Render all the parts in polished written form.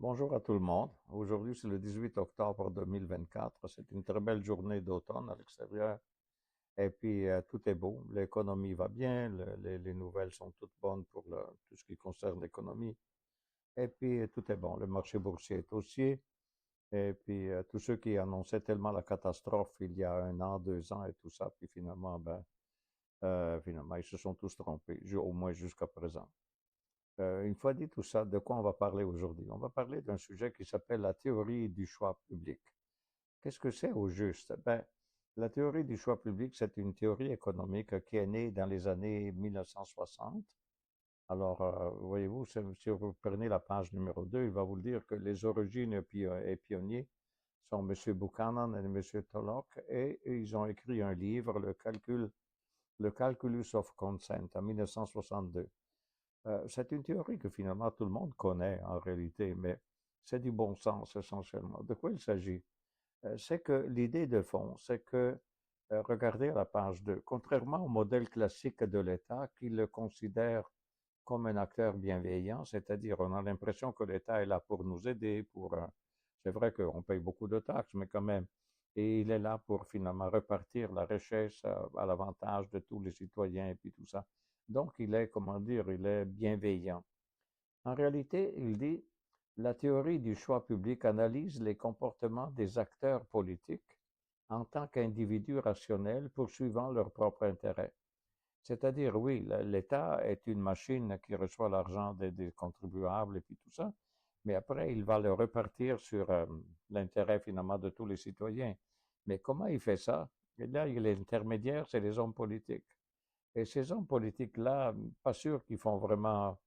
Bonjour à tout le monde. Aujourd'hui, c'est le 18 octobre 2024. C'est une très belle journée d'automne à l'extérieur. Et puis, tout est beau. L'économie va bien. Les nouvelles sont toutes bonnes pour tout ce qui concerne l'économie. Et puis, tout est bon. Le marché boursier est haussier. Et puis, tous ceux qui annonçaient tellement la catastrophe il y a un an, 2 ans et tout ça, puis finalement, finalement, ils se sont tous trompés, au moins jusqu'à présent. Une fois dit tout ça, de quoi on va parler aujourd'hui? On va parler d'un sujet qui s'appelle la théorie du choix public. Qu'est-ce que c'est au juste? Ben, la théorie du choix public, c'est une théorie économique qui est née dans les années 1960. Alors, voyez-vous, si vous prenez la page numéro 2, il va vous dire que les origines et pionniers sont M. Buchanan et M. Tullock, et ils ont écrit un livre, le Calculus of Consent, en 1962. C'est une théorie que finalement tout le monde connaît en réalité, mais c'est du bon sens essentiellement. De quoi il s'agit? C'est que l'idée de fond, c'est que, regardez à la page 2, contrairement au modèle classique de l'État qui le considère comme un acteur bienveillant, c'est-à-dire on a l'impression que l'État est là pour nous aider, c'est vrai qu'on paye beaucoup de taxes, mais quand même, et il est là pour finalement repartir la richesse à l'avantage de tous les citoyens et puis tout ça. Donc il est, comment dire, il est bienveillant. En réalité, il dit, la théorie du choix public analyse les comportements des acteurs politiques en tant qu'individus rationnels poursuivant leur propre intérêt. C'est-à-dire, oui, l'État est une machine qui reçoit l'argent des contribuables et puis tout ça, mais après, il va le repartir sur l'intérêt finalement de tous les citoyens. Mais comment il fait ça? Et là, l'intermédiaire, c'est les hommes politiques. Et ces hommes politiques-là, pas sûr qu'ils font vraiment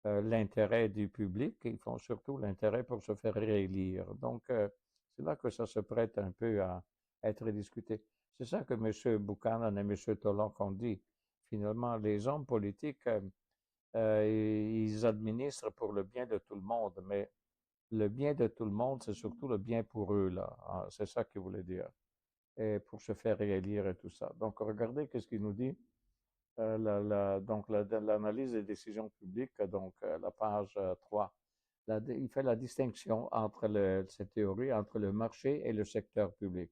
l'intérêt du public, ils font surtout l'intérêt pour se faire réélire. Donc, c'est là que ça se prête un peu à être discuté. C'est ça que M. Buchanan et M. Tullock ont dit. Finalement, les hommes politiques, ils administrent pour le bien de tout le monde, mais le bien de tout le monde, c'est surtout le bien pour eux, là. Ah, c'est ça qu'il voulait dire. Et pour se faire réélire et tout ça. Donc, regardez qu'est-ce qu'il nous dit. Donc, l'analyse des décisions publiques, donc la page 3. Il fait la distinction entre cette théorie entre le marché et le secteur public.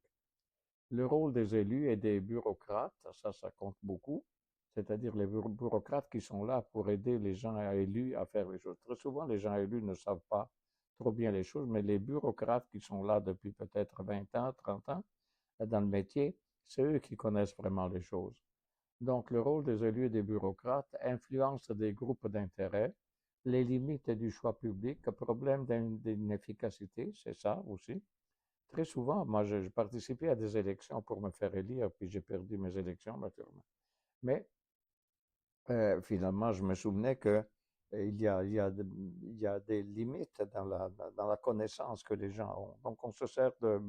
Le rôle des élus et des bureaucrates, ça compte beaucoup, c'est-à-dire les bureaucrates qui sont là pour aider les gens élus à faire les choses. Très souvent, les gens élus ne savent pas trop bien les choses, mais les bureaucrates qui sont là depuis peut-être 20 ans, 30 ans dans le métier, c'est eux qui connaissent vraiment les choses. Donc, le rôle des élus et des bureaucrates influence des groupes d'intérêt, les limites du choix public, problème d'inefficacité, c'est ça aussi. Très souvent, moi, je participais à des élections pour me faire élire, puis j'ai perdu mes élections, naturellement. Mais finalement, je me souvenais que il y a des limites dans la connaissance que les gens ont. Donc, on se sert de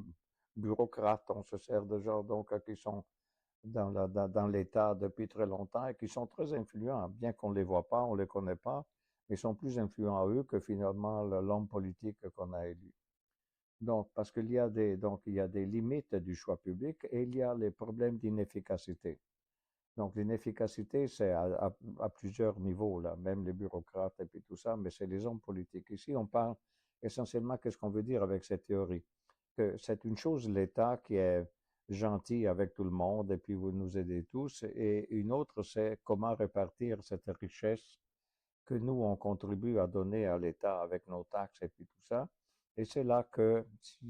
bureaucrates, on se sert de gens donc, qui sont dans l'État depuis très longtemps et qui sont très influents, bien qu'on ne les voit pas, on ne les connaît pas, mais ils sont plus influents à eux que finalement l'homme politique qu'on a élu. Donc, parce il y a des limites du choix public et il y a les problèmes d'inefficacité. Donc, l'inefficacité, c'est à plusieurs niveaux, là, même les bureaucrates et puis tout ça, mais c'est les hommes politiques. Ici, on parle essentiellement, qu'est-ce qu'on veut dire avec cette théorie? Que c'est une chose, l'État, qui est gentil avec tout le monde et puis vous nous aidez tous, et une autre, c'est comment répartir cette richesse que nous, on contribue à donner à l'État avec nos taxes et puis tout ça. Et c'est là que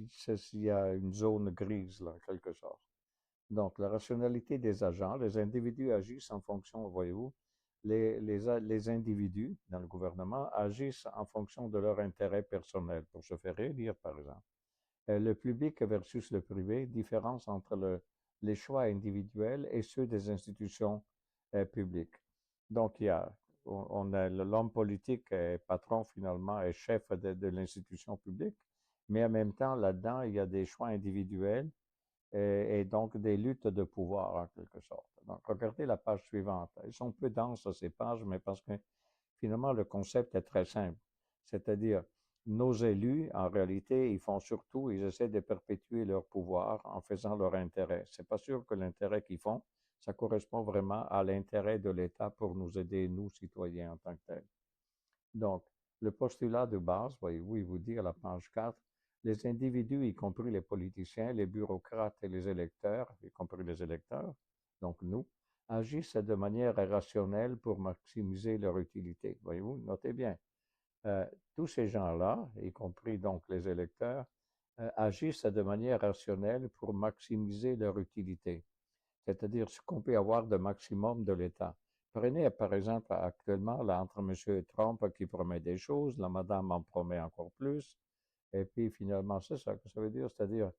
s'il y a une zone grise, là, en quelque sorte. Donc, la rationalité des agents, les individus agissent en fonction, voyez-vous, les individus dans le gouvernement agissent en fonction de leur intérêt personnel pour se faire élire, par exemple. Le public versus le privé, différence entre les choix individuels et ceux des institutions publiques. Donc, on a l'homme politique est patron finalement, est chef de l'institution publique, mais en même temps, là-dedans, il y a des choix individuels et donc des luttes de pouvoir en quelque sorte. Donc, regardez la page suivante. Elles sont peu denses, ces pages, mais parce que finalement, le concept est très simple. C'est-à-dire, nos élus, en réalité, ils font surtout, ils essaient de perpétuer leur pouvoir en faisant leur intérêt. C'est pas sûr que l'intérêt qu'ils font, ça correspond vraiment à l'intérêt de l'État pour nous aider, nous, citoyens, en tant que tels. Donc, Le postulat de base, voyez-vous, il vous dit à la page 4, les individus, y compris les politiciens, les bureaucrates et les électeurs, y compris les électeurs, donc nous, agissent de manière rationnelle pour maximiser leur utilité. Voyez-vous, notez bien, euh, tous ces gens-là, y compris donc les électeurs, agissent de manière rationnelle pour maximiser leur utilité, c'est-à-dire ce qu'on peut avoir de maximum de l'État. Prenez par exemple actuellement là, entre M. Trump qui promet des choses, la madame en promet encore plus, et puis finalement c'est ça que ça veut dire, c'est-à-dire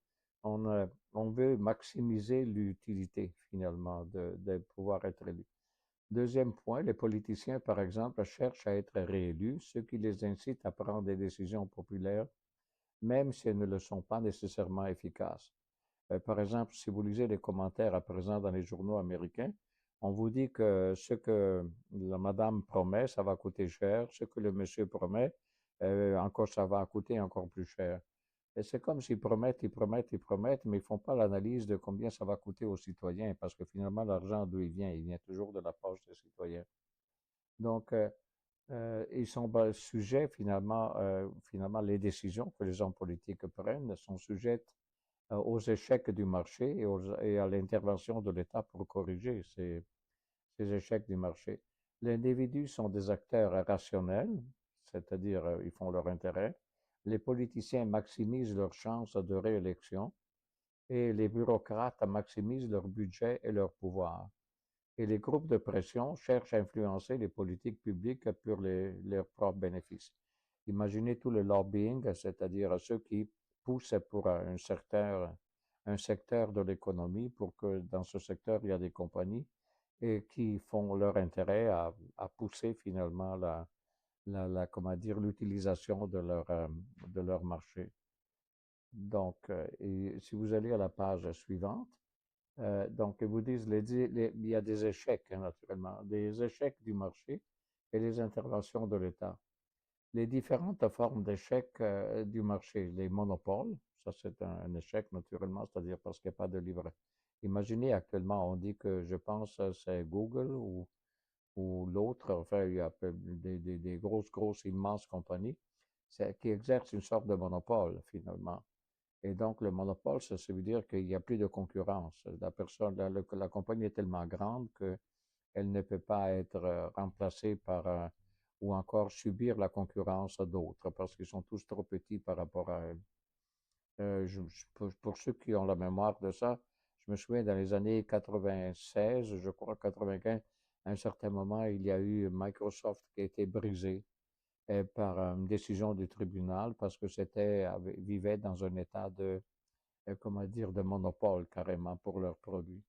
on veut maximiser l'utilité finalement de pouvoir être élu. Deuxième point, les politiciens, par exemple, cherchent à être réélus, ce qui les incite à prendre des décisions populaires, même si elles ne le sont pas nécessairement efficaces. Par exemple, si vous lisez les commentaires à présent dans les journaux américains, on vous dit que ce que la madame promet, ça va coûter cher, ce que le monsieur promet, encore ça va coûter encore plus cher. Et c'est comme s'ils promettent, ils promettent, ils promettent, mais ils font pas l'analyse de combien ça va coûter aux citoyens, parce que finalement, l'argent, d'où il vient? Il vient toujours de la poche des citoyens. Donc, ils sont sujets, finalement, les décisions que les hommes politiques prennent sont sujettes aux échecs du marché et à l'intervention de l'État pour corriger ces échecs du marché. Les individus sont des acteurs rationnels, c'est-à-dire ils font leur intérêt. Les politiciens maximisent leurs chances de réélection et les bureaucrates maximisent leur budget et leur pouvoir. Et les groupes de pression cherchent à influencer les politiques publiques pour leurs propres bénéfices. Imaginez tout le lobbying, c'est-à-dire ceux qui poussent pour un secteur de l'économie, pour que dans ce secteur, il y a des compagnies et qui font leur intérêt à pousser finalement comment dire, l'utilisation de leur marché. Donc, et si vous allez à la page suivante, donc, ils vous disent, il y a des échecs, hein, naturellement, des échecs du marché et les interventions de l'État. Les différentes formes d'échecs du marché, les monopoles, ça c'est un échec naturellement, c'est-à-dire parce qu'il n'y a pas de livret. Imaginez actuellement, on dit que je pense c'est Google ou l'autre, enfin il y a des grosses, immenses compagnies qui exercent une sorte de monopole finalement. Et donc, le monopole, ça veut dire qu'il n'y a plus de concurrence. La compagnie est tellement grande qu'elle ne peut pas être remplacée par ou encore subir la concurrence d'autres parce qu'ils sont tous trop petits par rapport à elle. Pour ceux qui ont la mémoire de ça, je me souviens dans les années 96, je crois 95, à un certain moment, il y a eu Microsoft qui a été brisé par une décision du tribunal parce que vivait dans un état comment dire, de monopole carrément pour leurs produits.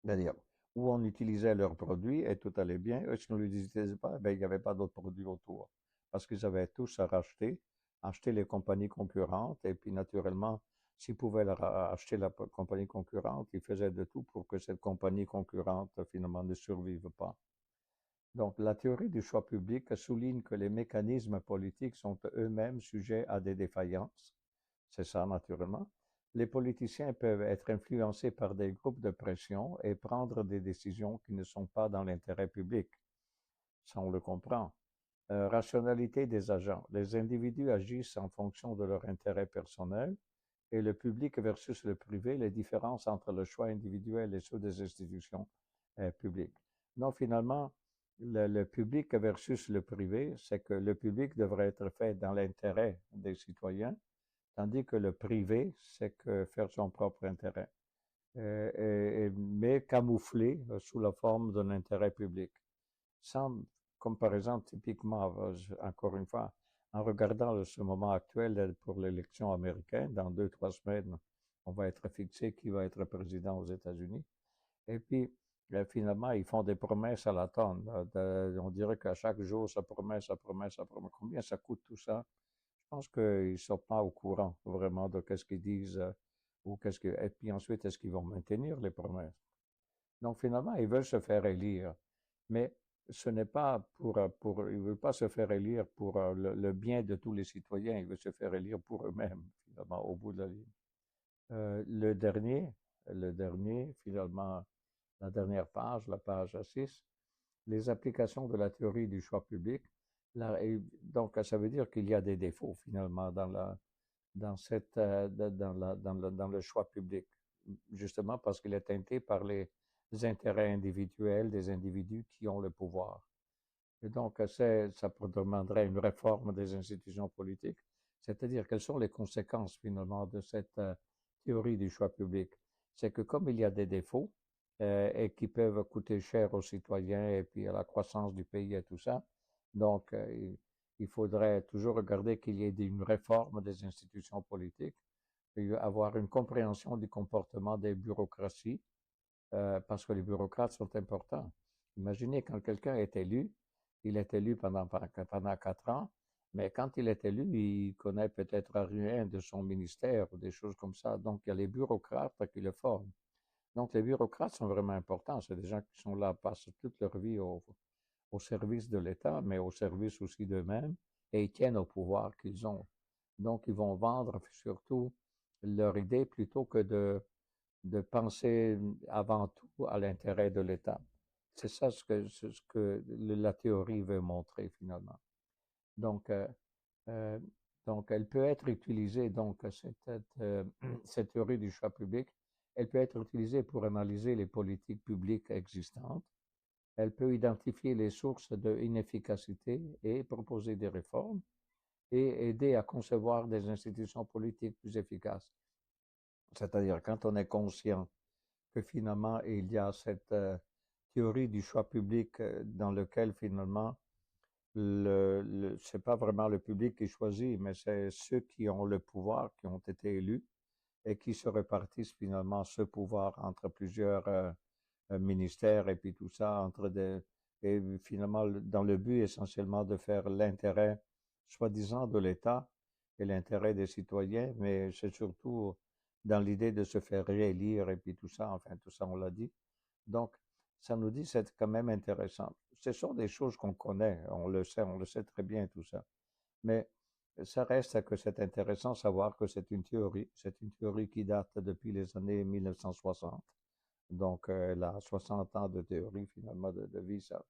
C'est-à-dire, où on utilisait leurs produits et tout allait bien, et si on ne les utilisait pas, ben, il n'y avait pas d'autres produits autour. Parce qu'ils avaient tous à racheter, acheter les compagnies concurrentes, et puis naturellement, s'ils pouvaient acheter la compagnie concurrente, ils faisaient de tout pour que cette compagnie concurrente finalement ne survive pas. Donc, la théorie du choix public souligne que les mécanismes politiques sont eux-mêmes sujets à des défaillances. C'est ça, naturellement. Les politiciens peuvent être influencés par des groupes de pression et prendre des décisions qui ne sont pas dans l'intérêt public. Ça, on le comprend. Rationalité des agents. Les individus agissent en fonction de leur intérêt personnel et le public versus le privé, les différences entre le choix individuel et ceux des institutions publiques. Non, finalement, le public versus le privé, c'est que le public devrait être fait dans l'intérêt des citoyens, tandis que le privé, c'est que faire son propre intérêt, mais camouflé sous la forme d'un intérêt public. Sans, comme par exemple, typiquement, encore une fois, en regardant ce moment actuel pour l'élection américaine, dans 2, 3 semaines, on va être fixé qui va être président aux États-Unis. Et puis, finalement, ils font des promesses à la tonne. On dirait qu'à chaque jour, ça promet, ça promet, ça promet. Combien ça coûte tout ça? Je pense qu'ils ne sont pas au courant vraiment de ce qu'ils disent et puis ensuite, est-ce qu'ils vont maintenir les promesses? Donc finalement, ils veulent se faire élire, mais ce n'est pas ils ne veulent pas se faire élire pour le bien de tous les citoyens, ils veulent se faire élire pour eux-mêmes, finalement, au bout de la ligne. Le dernier, finalement, la dernière page, la page 6, les applications de la théorie du choix public. Donc, ça veut dire qu'il y a des défauts finalement dans le choix public, justement parce qu'il est teinté par les intérêts individuels des individus qui ont le pouvoir. Et donc, ça demanderait une réforme des institutions politiques, c'est-à-dire quelles sont les conséquences finalement de cette théorie du choix public. C'est que comme il y a des défauts et qui peuvent coûter cher aux citoyens et puis à la croissance du pays et tout ça, donc il faudrait toujours regarder qu'il y ait une réforme des institutions politiques, et avoir une compréhension du comportement des bureaucraties, parce que les bureaucrates sont importants. Imaginez quand quelqu'un est élu, il est élu pendant 4 ans, mais quand il est élu, il connaît peut-être rien de son ministère ou des choses comme ça. Donc, il y a les bureaucrates qui le forment. Donc, les bureaucrates sont vraiment importants. C'est des gens qui sont là, passent toute leur vie au service de l'État, mais au service aussi d'eux-mêmes, et ils tiennent au pouvoir qu'ils ont. Donc, ils vont vendre surtout leur idée plutôt que de penser avant tout à l'intérêt de l'État. C'est ça ce que la théorie veut montrer finalement. Donc, euh, euh, donc elle peut être utilisée, donc cette théorie du choix public, elle peut être utilisée pour analyser les politiques publiques existantes. Elle peut identifier les sources d'inefficacité et proposer des réformes et aider à concevoir des institutions politiques plus efficaces. C'est-à-dire quand on est conscient que finalement il y a cette théorie du choix public dans lequel finalement c'est pas vraiment le public qui choisit, mais c'est ceux qui ont le pouvoir, qui ont été élus et qui se répartissent finalement ce pouvoir entre plusieurs ministères et puis tout ça et finalement dans le but essentiellement de faire l'intérêt soi-disant de l'État et l'intérêt des citoyens, mais c'est surtout dans l'idée de se faire réélire et puis tout ça, enfin tout ça on l'a dit. Donc, ça nous dit c'est quand même intéressant. Ce sont des choses qu'on connaît, on le sait très bien tout ça. Mais ça reste que c'est intéressant de savoir que c'est une théorie qui date depuis les années 1960. Donc, elle a 60 ans de théorie finalement de vie, ça.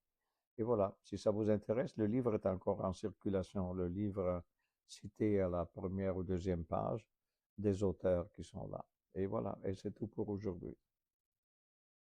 Et voilà, si ça vous intéresse, le livre est encore en circulation. Le livre cité à la première ou deuxième page des auteurs qui sont là. Et voilà, et c'est tout pour aujourd'hui.